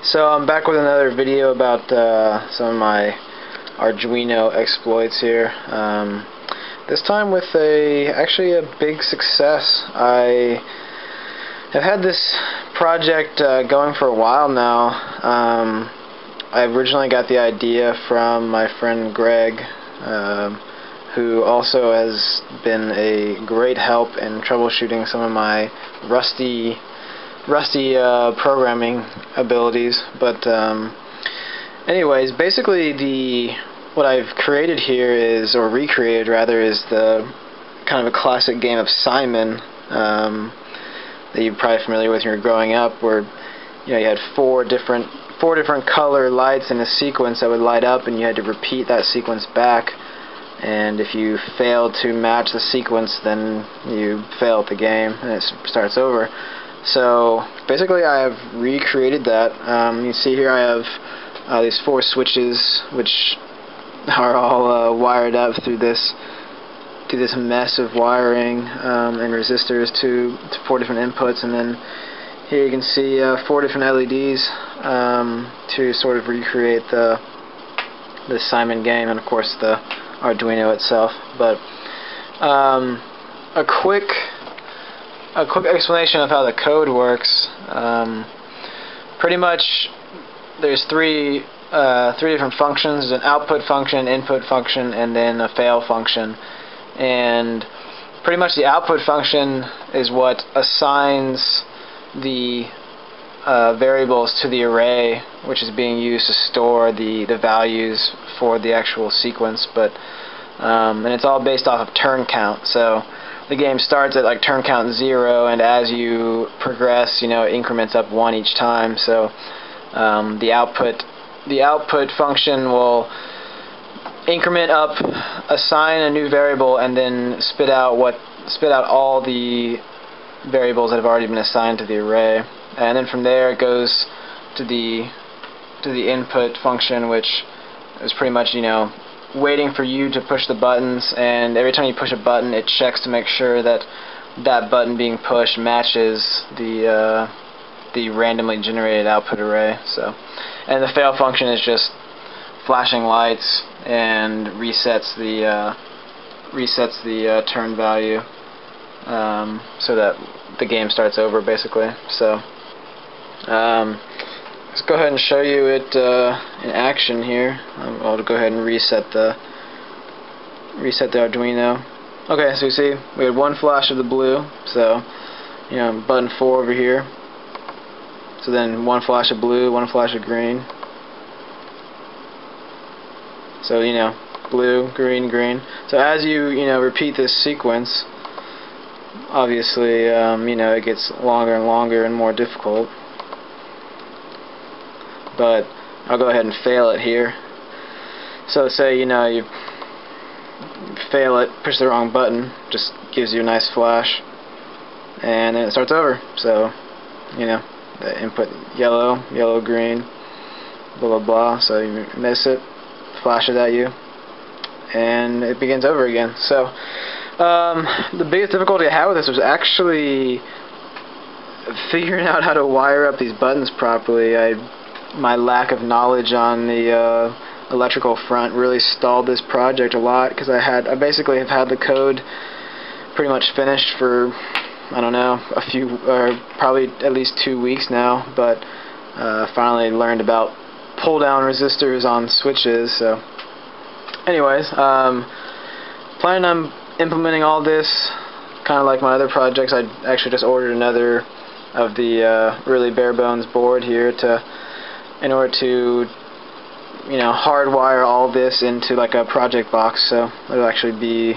So I'm back with another video about some of my Arduino exploits here. This time with actually a big success. I have had this project going for a while now. I originally got the idea from my friend Greg, who also has been a great help in troubleshooting some of my rusty programming abilities. But anyways, basically what I've created here is, or recreated rather, is the kind of a classic game of Simon that you're probably familiar with when you were growing up, where you had four different color lights in a sequence that would light up, and you had to repeat that sequence back. And if you failed to match the sequence, then you fail at the game and it starts over. So basically I have recreated that. You see here I have these four switches which are all wired up through this mess of wiring and resistors to four different inputs, and then here you can see four different LEDs to sort of recreate the Simon game, and of course the Arduino itself. But a quick explanation of how the code works. Pretty much there's three different functions. There's an output function, input function, and then a fail function. And pretty much the output function is what assigns the variables to the array, which is being used to store the values for the actual sequence. But and it's all based off of turn count. So the game starts at like turn count 0, and as you progress, it increments up 1 each time. So the output function will increment up, assign a new variable, and then spit out all the variables that have already been assigned to the array. And then from there it goes to the input function, which is pretty much waiting for you to push the buttons, and every time you push a button it checks to make sure that that button being pushed matches the randomly generated output array. So, and the fail function is just flashing lights and resets the turn value so that the game starts over, basically. So let's go ahead and show you it in action here. I'll go ahead and reset the Arduino. Okay, so you see we had one flash of the blue, so button 4 over here. So then one flash of blue, one flash of green. So blue, green, green. So as you repeat this sequence, obviously it gets longer and longer and more difficult. But I'll go ahead and fail it here. So say you fail it, push the wrong button, just gives you a nice flash, and then it starts over. So the input yellow, green, blah blah blah. So you miss it, flash it at you, and it begins over again. So the biggest difficulty I had with this was actually figuring out how to wire up these buttons properly. My lack of knowledge on the electrical front really stalled this project a lot, because I basically have had the code pretty much finished for, I don't know, probably at least 2 weeks now, but finally learned about pull down resistors on switches. So anyways, planning on implementing all this kind of like my other projects. I actually just ordered another of the really bare bones board here in order to hardwire all this into like a project box, so it'll actually be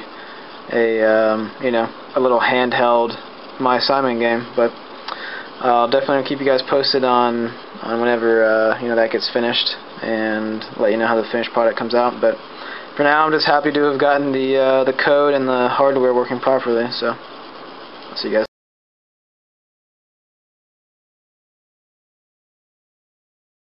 a little handheld My Simon game. But I'll definitely keep you guys posted on whenever that gets finished, and let you know how the finished product comes out. But for now, I'm just happy to have gotten the code and the hardware working properly. So I'll see you guys.